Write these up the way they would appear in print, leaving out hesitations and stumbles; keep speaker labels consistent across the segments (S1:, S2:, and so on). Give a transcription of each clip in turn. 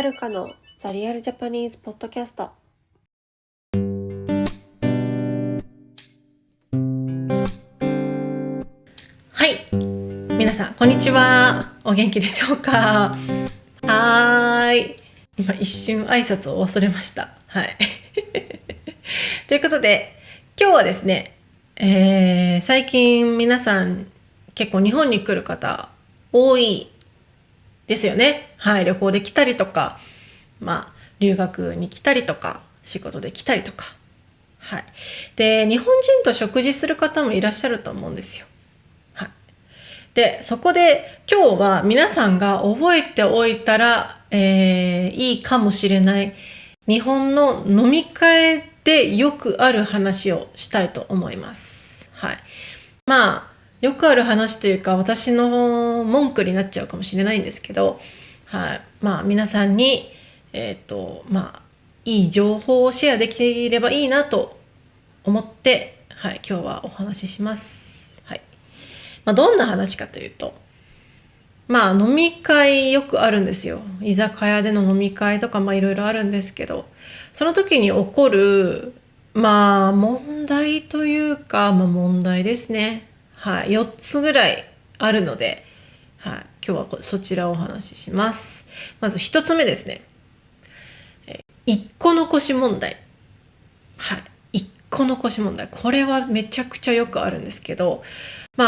S1: はるかのザリアルジャパニーズポッドキャスト。
S2: はい、皆さんこんにちは。お元気でしょうか？はーい。今一瞬挨拶を忘れました。はい。ということで今日はですね、最近皆さん結構日本に来る方多いですよね。はい、旅行で来たりとか、留学に来たりとか、仕事で来たりとか。はい。で、日本人と食事する方もいらっしゃると思うんですよ。はい。で、そこで今日は皆さんが覚えておいたら、いいかもしれない日本の飲み会でよくある話をしたいと思います。はい。よくある話というか私の文句になっちゃうかもしれないんですけど、はい。皆さんに、いい情報をシェアできればいいなと思って、はい、今日はお話しします。はい。どんな話かというと、飲み会よくあるんですよ。居酒屋での飲み会とかいろいろあるんですけど、その時に起こる問題というか、問題ですね。はい、4つぐらいあるので、はい、今日はそちらをお話しします。まず1つ目ですね。1個残し問題。はい、1個残し問題。これはめちゃくちゃよくあるんですけど、こ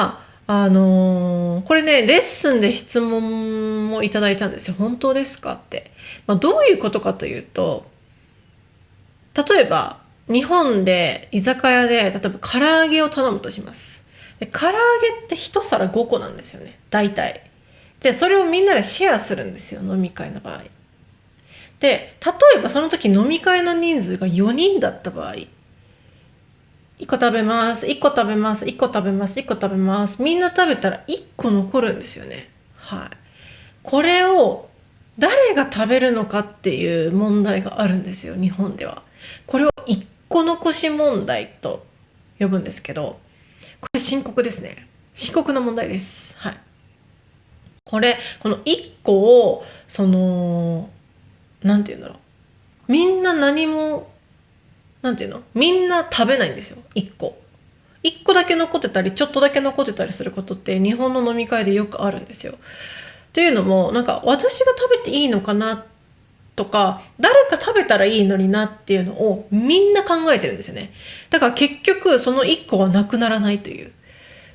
S2: れね、レッスンで質問もいただいたんですよ。本当ですかって。どういうことかというと、例えば、日本で居酒屋で、例えば唐揚げを頼むとします。で唐揚げって一皿5個なんですよね。大体。で、それをみんなでシェアするんですよ。飲み会の場合。で、例えばその時飲み会の人数が4人だった場合、1個食べます、1個食べます、1個食べます、1個食べます。みんな食べたら1個残るんですよね。はい。これを誰が食べるのかっていう問題があるんですよ、日本では。これを1個残し問題と呼ぶんですけど、これ深刻ですね。深刻な問題です。はい。この1個を、なんて言うんだろう。みんな何も、みんな食べないんですよ。1個。1個だけ残ってたり、ちょっとだけ残ってたりすることって日本の飲み会でよくあるんですよ。っていうのも、私が食べていいのかなとか、誰か食べたらいいのになっていうのをみんな考えてるんですよね。だから結局その1個はなくならないという、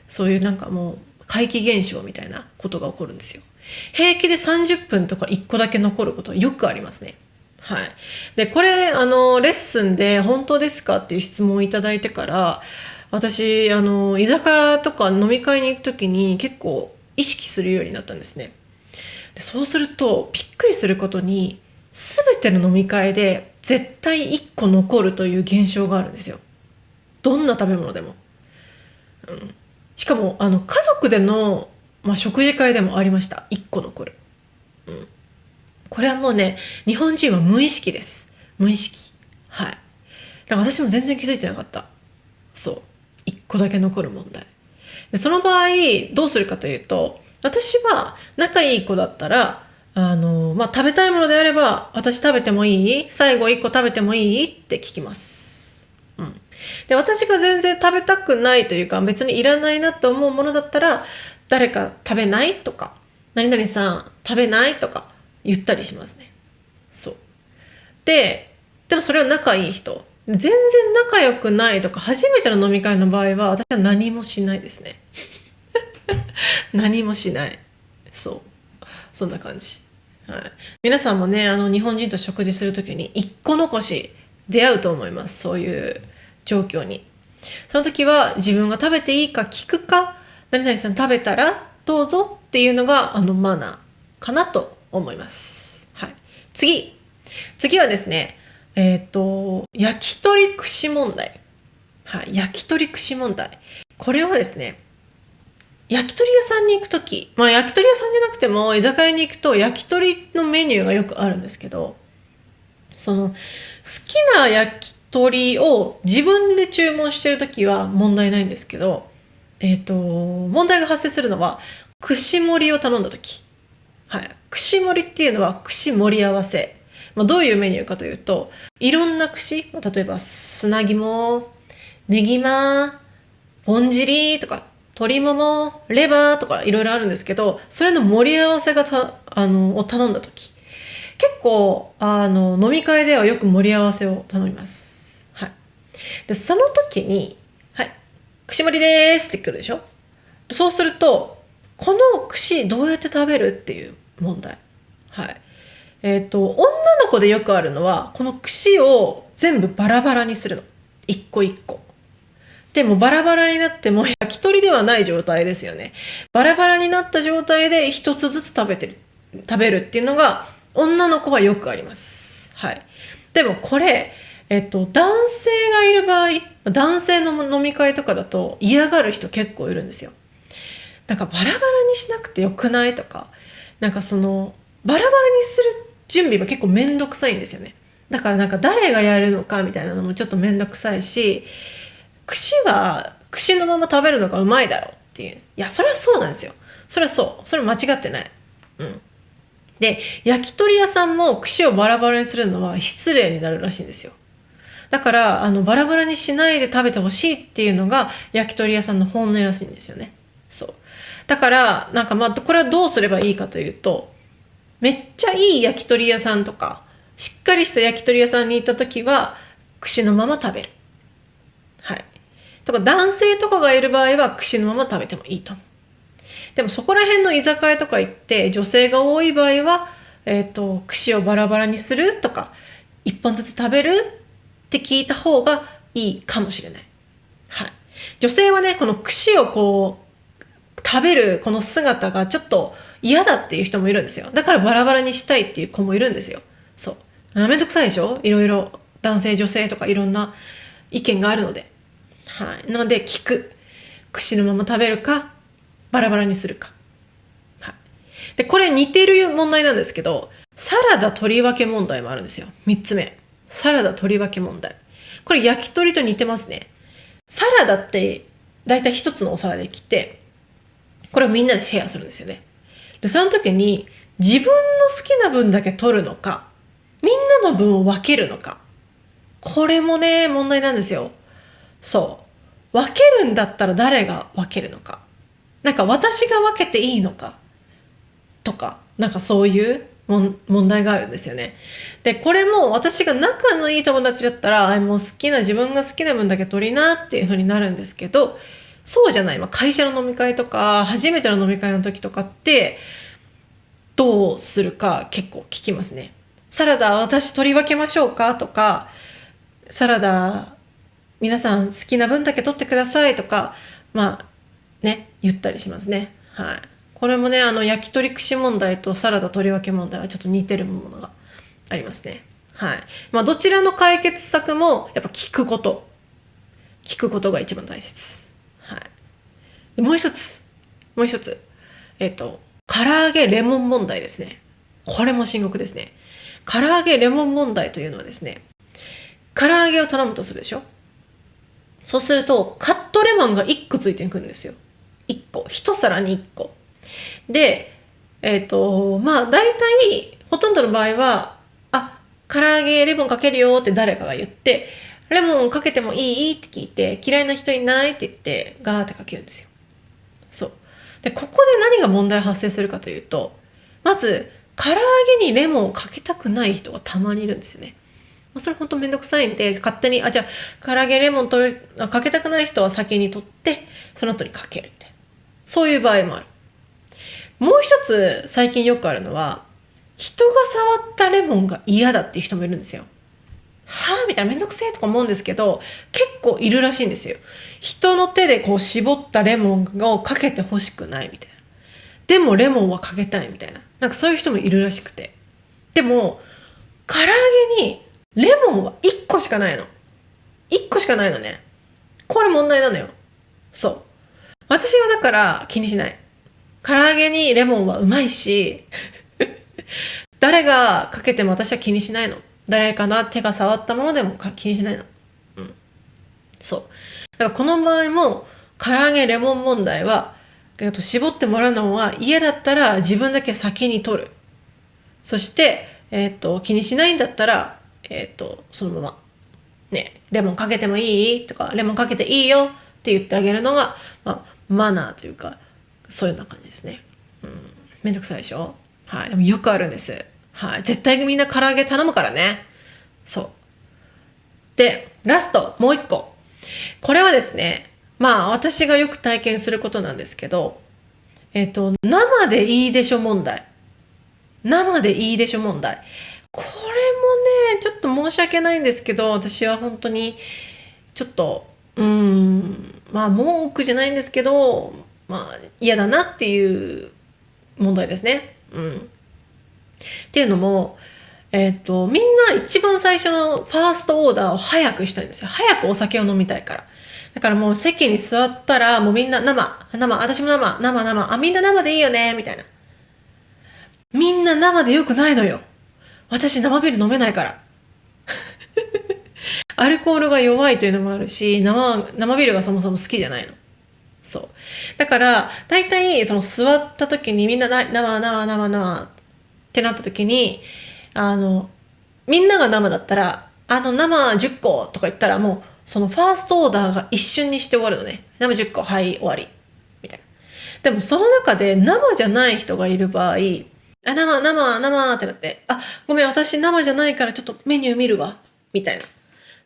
S2: そういうもう怪奇現象みたいなことが起こるんですよ。平気で30分とか1個だけ残ることはよくありますね。はい。で、これ、レッスンで本当ですかっていう質問をいただいてから、私、居酒屋とか飲み会に行くときに結構意識するようになったんですね。でそうすると、びっくりすることに、すべての飲み会で絶対1個残るという現象があるんですよ。どんな食べ物でも。しかも、家族での、食事会でもありました。1個残る。これはもうね、日本人は無意識です。無意識。はい。だから私も全然気づいてなかった。そう。1個だけ残る問題。でその場合、どうするかというと、私は仲いい子だったら、食べたいものであれば、私食べてもいい？最後1個食べてもいい？って聞きます。で、私が全然食べたくないというか、別にいらないなと思うものだったら、誰か食べない？とか、何々さん食べない？とか言ったりしますね。そう。でもそれは仲いい人。全然仲良くないとか、初めての飲み会の場合は、私は何もしないですね。何もしない。そう。そんな感じ。はい。皆さんもね、日本人と食事するときに一個残し出会うと思います。そういう状況に。その時は自分が食べていいか聞くか、何々さん食べたらどうぞっていうのがマナーかなと思います。はい。次はですね、焼き鳥串問題。はい。焼き鳥串問題。これはですね、焼き鳥屋さんに行くとき、焼き鳥屋さんじゃなくても居酒屋に行くと焼き鳥のメニューがよくあるんですけど、好きな焼き鳥を自分で注文してるときは問題ないんですけど、問題が発生するのは串盛りを頼んだとき。はい。串盛りっていうのは串盛り合わせ。どういうメニューかというと、いろんな串、例えば砂肝、ネギマ、ぼんじりとか、鶏もも、レバーとかいろいろあるんですけど、それの盛り合わせを頼んだとき、結構、飲み会ではよく盛り合わせを頼みます。はい。で、その時に、はい、串盛りでーすって来るでしょ。そうすると、この串どうやって食べるっていう問題。はい。女の子でよくあるのは、この串を全部バラバラにするの。一個一個。でもバラバラになっても焼き鳥ではない状態ですよね。バラバラになった状態で一つずつ食べるっていうのが女の子はよくあります。はい。でもこれ、男性がいる場合、男性の飲み会とかだと嫌がる人結構いるんですよ。なんかバラバラにしなくてよくないとか、なんかバラバラにする準備も結構めんどくさいんですよね。だからなんか誰がやるのかみたいなのもちょっとめんどくさいし、串は串のまま食べるのがうまいだろうっていう。いや、それはそうなんですよ。それはそう。それ間違ってない。うん。で、焼き鳥屋さんも串をバラバラにするのは失礼になるらしいんですよ。だから、バラバラにしないで食べてほしいっていうのが焼き鳥屋さんの本音らしいんですよね。そう。だから、なんかこれはどうすればいいかというと、めっちゃいい焼き鳥屋さんとか、しっかりした焼き鳥屋さんに行った時は、串のまま食べる。はい。とか、男性とかがいる場合は、串のまま食べてもいいと思う。でもそこら辺の居酒屋とか行って、女性が多い場合は、串をバラバラにするとか、一本ずつ食べるって聞いた方がいいかもしれない。はい。女性はね、この串を食べるこの姿がちょっと嫌だっていう人もいるんですよ。だからバラバラにしたいっていう子もいるんですよ。そう。めんどくさいでしょ？いろいろ男性女性とかいろんな意見があるので。はい。なので聞く。串のまま食べるか、バラバラにするか。はい。で、これ似てる問題なんですけど、サラダ取り分け問題もあるんですよ。3つ目。サラダ取り分け問題。これ焼き鳥と似てますね。サラダってだいたい一つのお皿で切って、これをみんなでシェアするんですよね。で、その時に自分の好きな分だけ取るのか、みんなの分を分けるのか。これもね、問題なんですよ。そう。分けるんだったら誰が分けるのか。なんか私が分けていいのか。とか、なんかそういう問題があるんですよね。で、これも私が仲のいい友達だったら、もう自分が好きな分だけ取りなっていう風になるんですけど、そうじゃない。会社の飲み会とか、初めての飲み会の時とかって、どうするか結構聞きますね。サラダ私取り分けましょうかとか、サラダ皆さん好きな分だけ取ってくださいとか、言ったりしますね。はい。これもね、焼き鳥串問題とサラダ取り分け問題はちょっと似てるものがありますね。はい。どちらの解決策も、やっぱ聞くこと。聞くことが一番大切。はい。でもう一つ。唐揚げレモン問題ですね。これも深刻ですね。唐揚げレモン問題というのはですね、唐揚げを頼むとするでしょ。そうすると、カットレモンが1個ついてくるんですよ。1個。1皿に1個。で、大体、ほとんどの場合は、唐揚げレモンかけるよって誰かが言って、レモンかけてもいいって聞いて、嫌いな人いないって言って、ガーってかけるんですよ。そう。で、ここで何が問題発生するかというと、まず、唐揚げにレモンをかけたくない人がたまにいるんですよね。それほんとめんどくさいんで、勝手に、じゃあ、唐揚げレモンかけたくない人は先に取って、その後にかけるって。そういう場合もある。もう一つ、最近よくあるのは、人が触ったレモンが嫌だっていう人もいるんですよ。みたいなめんどくせえとか思うんですけど、結構いるらしいんですよ。人の手で絞ったレモンをかけてほしくないみたいな。でもレモンはかけたいみたいな。なんかそういう人もいるらしくて。でも、唐揚げにレモンは1個しかないの。1個しかないのね。これ問題なのよ。そう。私はだから気にしない。唐揚げにレモンはうまいし、誰がかけても私は気にしないの。誰かな手が触ったものでも気にしないの。そう。だからこの場合も、唐揚げレモン問題は、絞ってもらうのは嫌だったら自分だけ先に取る。そして、気にしないんだったら、そのまま、ね、レモンかけてもいいとか、レモンかけていいよって言ってあげるのが、マナーというか、そういうような感じですね。めんどくさいでしょ？はい。でもよくあるんです。はい。絶対みんな唐揚げ頼むからね。そう。で、ラスト、もう一個。これはですね、私がよく体験することなんですけど、生でいいでしょ問題。生でいいでしょ問題。これもね、ちょっと申し訳ないんですけど、私は本当に、ちょっと、文句じゃないんですけど、嫌だなっていう問題ですね。っていうのも、みんな一番最初のファーストオーダーを早くしたいんですよ。早くお酒を飲みたいから。だからもう席に座ったら、もうみんな私も生、みんな生でいいよね、みたいな。みんな生でよくないのよ。私生ビール飲めないから。アルコールが弱いというのもあるし、生ビールがそもそも好きじゃないの。そう。だから、大体、その座った時にみんな生ってなった時に、みんなが生だったら、生10個とか言ったらもう、そのファーストオーダーが一瞬にして終わるのね。生10個、はい、終わり。みたいな。でもその中で生じゃない人がいる場合、生ってなって、ごめん、私生じゃないからちょっとメニュー見るわ。みたいな。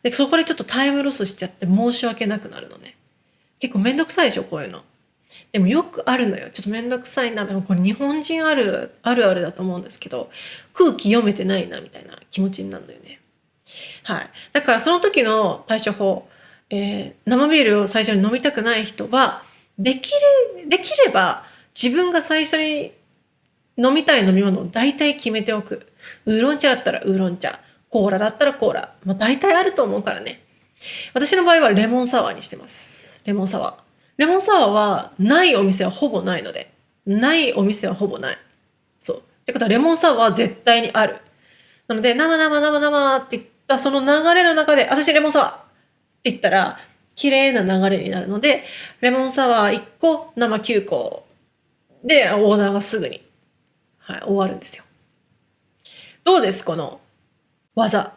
S2: で、そこでちょっとタイムロスしちゃって申し訳なくなるのね。結構めんどくさいでしょ、こういうの。でもよくあるのよ。ちょっとめんどくさいな。でもこれ日本人あるあるだと思うんですけど、空気読めてないな、みたいな気持ちになるのよね。はい。だからその時の対処法、生ビールを最初に飲みたくない人は、できれば自分が最初に飲みたい飲み物を大体決めておく。ウーロン茶だったらウーロン茶。コーラだったらコーラ。大体あると思うからね。私の場合はレモンサワーにしてます。レモンサワー。レモンサワーはないお店はほぼないので。ないお店はほぼない。そう。ってことはレモンサワーは絶対にある。なので、生って言ったその流れの中で、私レモンサワーって言ったら、綺麗な流れになるので、レモンサワー1個、生9個でオーダーがすぐに、終わるんですよ。どうですこの技。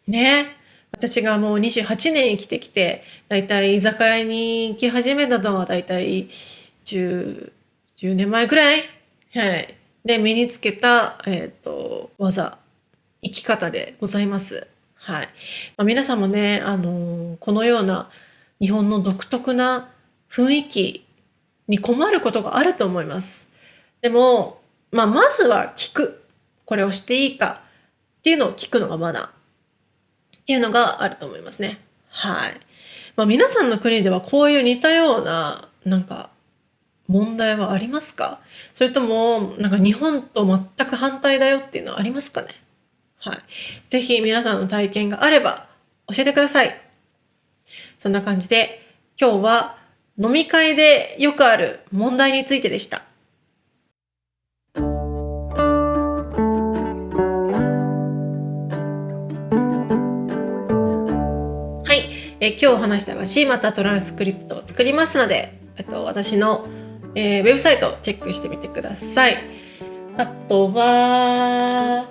S2: ね。私がもう28年生きてきて、だいたい居酒屋に行き始めたのはだいたい10年前くらい。はい。で、身につけた、技、生き方でございます。はい。皆さんもね、このような日本の独特な雰囲気に困ることがあると思います。でも、まずは聞く。これをしていいかっていうのを聞くのがマナーっていうのがあると思いますね。はい。皆さんの国ではこういう似たような、問題はありますか？それとも、日本と全く反対だよっていうのはありますかね？はい。ぜひ皆さんの体験があれば教えてください。そんな感じで、今日は飲み会でよくある問題についてでした。今日話したらしいまたトランスクリプトを作りますので、私の、ウェブサイトをチェックしてみてください。あとは、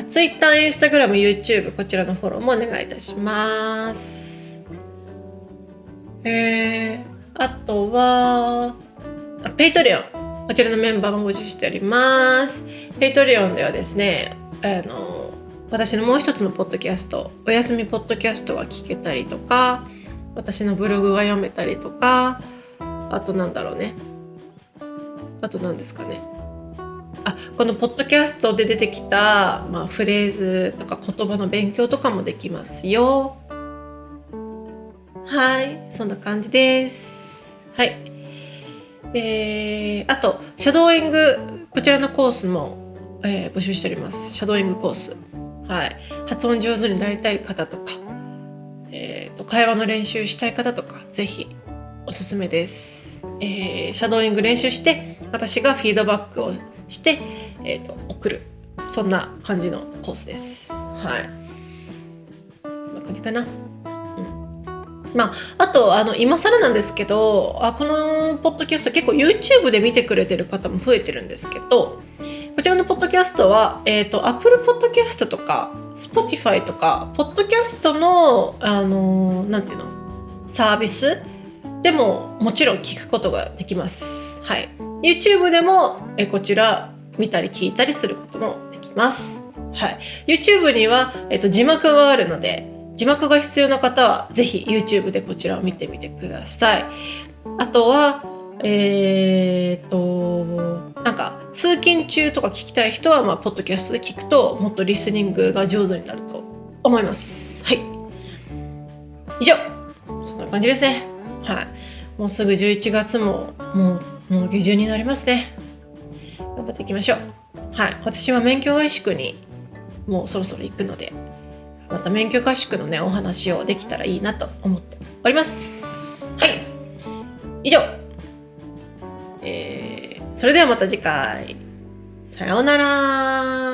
S2: Twitter、Instagram、YouTube、こちらのフォローもお願いいたします。あとは、Patreon。こちらのメンバーも募集しております。Patreon ではですね、私のもう一つのポッドキャスト、おやすみポッドキャストが聞けたりとか、私のブログが読めたりとか、あと何ですかね。このポッドキャストで出てきた、フレーズとか言葉の勉強とかもできますよ。はい、そんな感じです。はい。あと、シャドーイング、こちらのコースも、募集しております。シャドーイングコース。はい。発音上手になりたい方とか、会話の練習したい方とか、ぜひおすすめです。シャドーイング練習して、私がフィードバックをして、送る。そんな感じのコースです。はい。そんな感じかな。あと、今更なんですけど、このポッドキャスト結構 YouTube で見てくれてる方も増えてるんですけど、こちらのポッドキャストは、Apple Podcast とか、Spotify とか、ポッドキャストの、なんていうの、サービスでももちろん聞くことができます。はい。YouTube でも、こちら見たり聞いたりすることもできます。はい。YouTube には、字幕があるので、字幕が必要な方はぜひ YouTube でこちらを見てみてください。あとは、なんか通勤中とか聞きたい人は、ポッドキャストで聞くともっとリスニングが上手になると思います。はい。以上。そんな感じですね。はい。もうすぐ11月ももう下旬になりますね。頑張っていきましょう。はい。私は免許合宿にもうそろそろ行くので、また免許合宿のね、お話をできたらいいなと思っております。はい。以上。それではまた次回。さようなら。